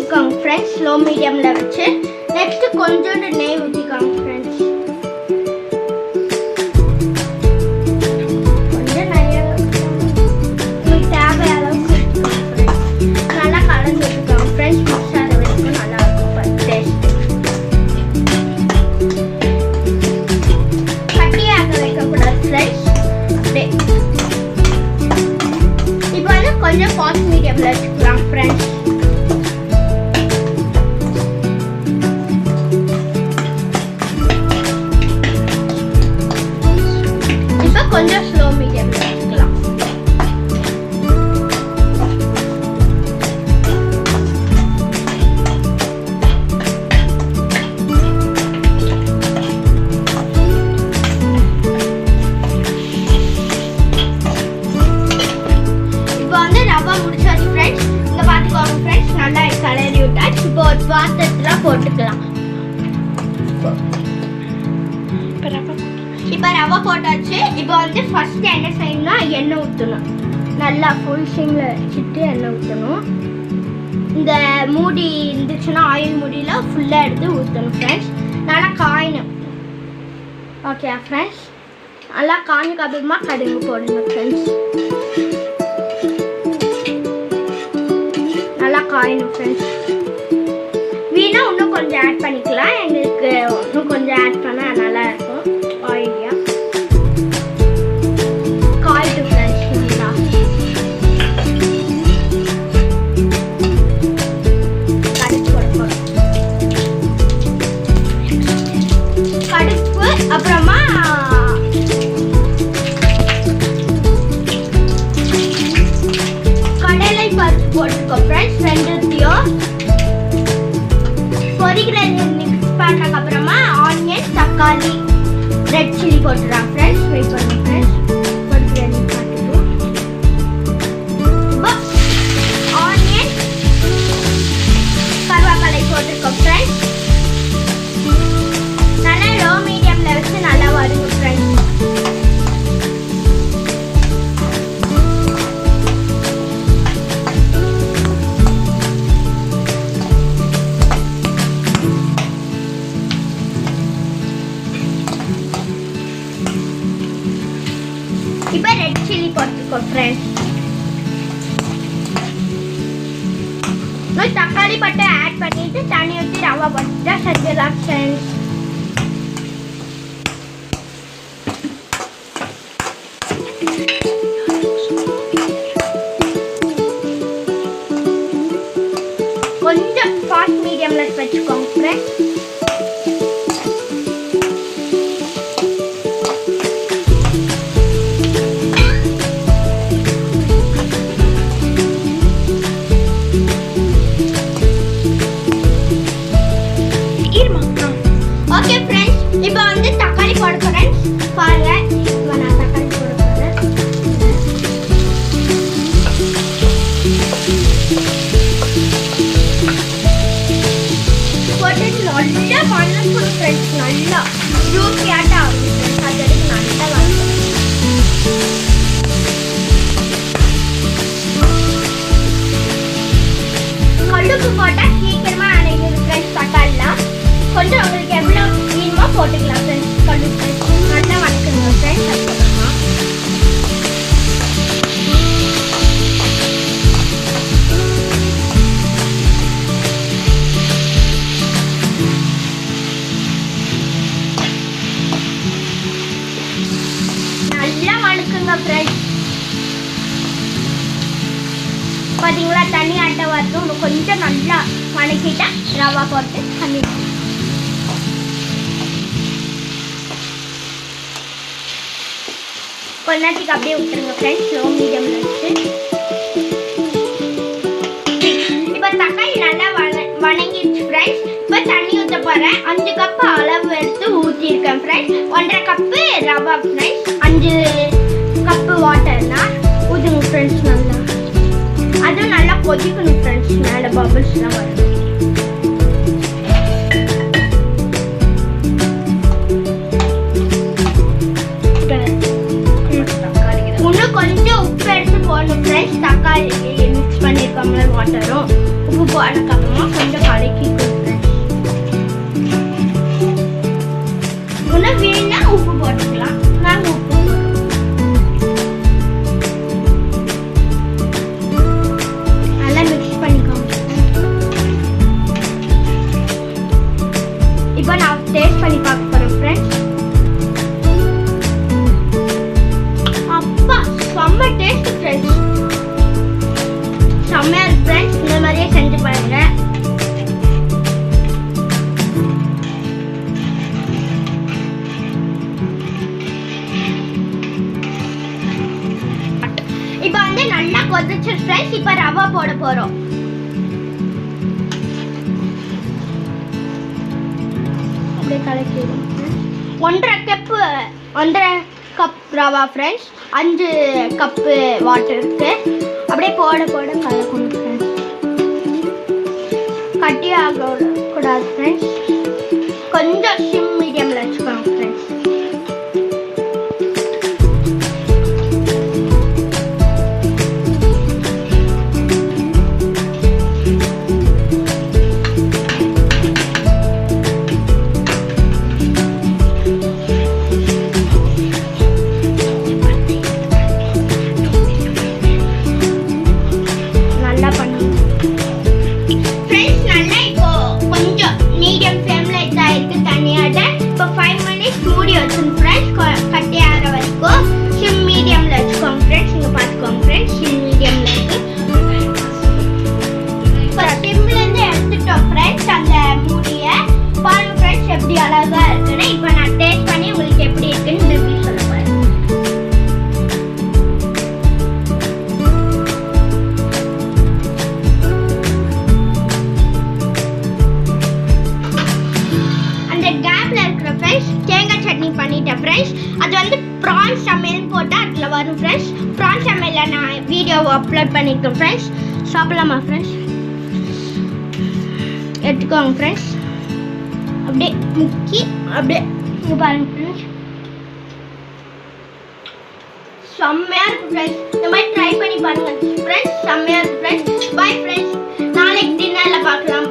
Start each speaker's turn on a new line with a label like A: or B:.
A: வச்சுக்கோங்க friends, slow மீடியமில் வச்சு. நெக்ஸ்ட்டு கொஞ்சோண்டு நெய் ஊற்றிக்கோங்க ஃப்ரெண்ட்ஸ். கொஞ்சம் நிறைய உங்களுக்கு தேவை அளவுக்கு நல்லா கலந்து வச்சுக்கோங்க ஃப்ரெண்ட்ஸ். மிக்ஸ் ஆகிற வரைக்கும் நல்லாயிருக்கும் டேஸ்ட்டு. கட்டியாக வைக்கக்கூடாது ஃப்ரெண்ட்ஸ். அப்படியே இப்போ வந்து கொஞ்சம் ஃபாஸ்ட் மீடியமில் வச்சுக்கலாம் ஃப்ரெண்ட்ஸ். கொஞ்சம் ஸ்லோ மீடியம்ல வச்சுக்கலாம். இப்போ வந்து ரவா முடிச்சாச்சு ஃப்ரெண்ட்ஸ். இங்க பாத்துக்கோங்க ஃப்ரெண்ட்ஸ், நல்லா கலரி விட்டாச்சு. இப்போ ஒரு பாத்திரத்துல போட்டுக்கலாம். இப்போ ரவை போட்டாச்சு. இப்போ வந்து ஃபர்ஸ்ட் என்ன செய்யணும்னா எண்ணெய் ஊற்றணும். நல்லா ஃபுல் சிம்மில் வச்சுட்டு எண்ணெய் ஊற்றணும். இந்த மூடி இருந்துச்சுன்னா ஆயில் மூடியில் ஃபுல்லாக எடுத்து ஊற்றணும் ஃப்ரெண்ட்ஸ். நல்லா காயணும். ஓகே ஃப்ரெண்ட்ஸ், நல்லா காய்ஞ்சதுக்கு அப்புறமா கடுகு போடுங்க ஃப்ரெண்ட்ஸ். நல்லா காயணும் ஃப்ரெண்ட்ஸ். வீணா இன்னும் கொஞ்சம் ஆட் பண்ணிக்கலாம். எங்களுக்கு இன்னும் கொஞ்சம் ஆட் பண்ணால் நல்லா இருக்கும். ஆயிலியா காய்ட்டு ஃப்ரெண்ட்ஸ். நல்லா கடுப்பு கொடுக்கணும். கடுப்பு அப்புறமா கடலை பருப்பு போட்டுக்கோ ஃப்ரெண்ட்ஸ். ரெண்டுத்தையும் பொரிக்கிறது மிக்ஸ் பண்ணதுக்கு அப்புறமா ஆனியன், தக்காளி, ரெட் சில்லி போட்டுறாங்க ஃப்ரெண்ட்ஸ். வெயிட் பண்ணுங்க ஃப்ரெண்ட்ஸ். பொரிக்கிறது பார்த்துட்டு ஆனியன், கருவேப்பிலை போட்டுருக்கோம் ஃப்ரெண்ட்ஸ். நல்லா லோ மீடியமில் வச்சு நல்லா வருங்க ஃப்ரெண்ட்ஸ். இப்போ ரெட் சில்லி போட்டுக்கோ ஃப்ரெண்ட்ஸ். தக்காளி பட்டை ஆட் பண்ணிட்டு தண்ணி ஊற்றி ரவா போட்டு செஞ்சிடலாம் ஃப்ரெண்ட்ஸ். கொஞ்சம் ஃபாஸ்ட் மீடியமில் வச்சுக்கோங்க ஃப்ரெண்ட்ஸ். ஓகே ஃப்ரெண்ட்ஸ், இப்போ வந்து தக்காளி போட போறேன் பாருங்க. இப்போ நான் தக்காளி போட போறேன். போட்டு நல்லா வணக்கணும் ஃப்ரெண்ட்ஸ். நல்லா ஜூஸியாட்ட ஆகும் ஃப்ரெண்ட்ஸ். அது வரைக்கும் நல்லா வணக்கணும். கடுகு போட்டால் சீக்கிரமா அணைக்குது ஃப்ரெண்ட்ஸ். தக்காளிலாம் கொஞ்சம் உங்களுக்கு எவ்வளோ வேணுமோ போட்டுக்கலாம் ஃப்ரெண்ட்ஸ். கடுகு நல்லா வணக்குங்க ஃப்ரெண்ட்ஸ். அதுக்கப்புறமா நல்லா வணக்குங்க ஃப்ரெண்ட்ஸ். பார்த்தீங்களா தண்ணி ஆட்டை வரணும். இன்னும் கொஞ்சம் நல்லா வணக்கிட்டா ரவா போட்டு தண்ணி கொஞ்ச நேரத்துக்கு அப்படியே விட்டுருங்க ஃப்ரெண்ட்ஸ். ஸ்லோ மீடியமில் வச்சு. இப்போ தக்காளி நல்லா வணங்கிடுச்சு ஃப்ரெண்ட்ஸ். இப்போ தண்ணி ஊற்ற போகிறேன். 5 கப்பு அளவு எடுத்து ஊற்றிருக்கேன் ஃப்ரெண்ட்ஸ். 1.5 கப்பு ரவா ஃப்ரெண்ட்ஸ். 5 கப்பு வாட்டர்னா ஊற்றுங்க ஃப்ரெண்ட்ஸ். நல்லா அதுவும் நல்லா கொதிக்கணும் ஃப்ரெண்ட்ஸ். மேலே பபிள்ஸ்லாம் வரும். இன்னும் கொஞ்சம் உப்பு எடுத்து போட போடணும் ஃப்ரெண்ட்ஸ். தக்காளி மிக்ஸ் பண்ணியிருக்கோம்ல வாட்டரும் உப்பு போடக்கப்புறமா கொஞ்சம் கலக்கிக்கணும் ஃப்ரெண்ட்ஸ். இன்னும் வேணும்னா உப்பு போட்டுக்கலாம். நாங்கள் உப்பு நல்லா மிக்ஸ் பண்ணிக்கோங்க. இப்போ நான் டேஸ்ட் பண்ணி பார்க்க போகிறேன் ஃப்ரெண்ட்ஸ். அப்பா செம்ம டேஸ்ட் ஃப்ரெண்ட்ஸ். செம்மையாக இருக்கு ஃப்ரெண்ட்ஸ். இந்த மாதிரியே செஞ்சு பாருங்க. இப்போ வந்து நல்லா கொதிச்சு ஃப்ரெண்ட்ஸ். இப்போ ரவை போட போகிறோம். அப்படியே கலக்கிடுவோம். 1.5 cup rava friends. 5 cup water இருக்கு. அப்படியே போட கலக்கணும் ஃப்ரெண்ட்ஸ். கட்டியாக கூடாது ஃப்ரெண்ட்ஸ். கொஞ்சம் சிம் மீடியமில் வச்சுக்கணும் ஃப்ரெண்ட்ஸ். எப்படி அழகா இருக்குன்னு இப்போ நான் டேஸ்ட் பண்ணி உங்களுக்கு எப்படி இருக்குன்னு ரிவ்யூ சொல்ல போறேன். அந்த கேப்ல இருக்கிற ஃப்ரெண்ட்ஸ் தேங்காய் சட்னி பண்ணிட்டேன் ஃப்ரெண்ட்ஸ். அது வந்து ப்ரான்ஸ் சமையல் போட்டால் அதில் வரும் ஃப்ரெண்ட்ஸ். ப்ரான்ஸ் சமையலில் நான் வீடியோவை அப்லோட் பண்ணியிருக்கேன் ஃப்ரெண்ட்ஸ். சாப்பிடலாமா ஃப்ரெண்ட்ஸ்? எடுத்துக்கோங்க ஃப்ரெண்ட்ஸ். அப்படியே முக்கி அப்படியே இங்கே பாருங்க ஃப்ரெண்ட்ஸ். செம்மையாக இருக்கு ஃப்ரெண்ட்ஸ். இந்த மாதிரி ட்ரை பண்ணி பாருங்க ஃப்ரெண்ட்ஸ். செம்மையாக இருக்கு ஃப்ரெண்ட்ஸ். Bye friends. நாளைக்கு டின்னரில் பார்க்கலாம்.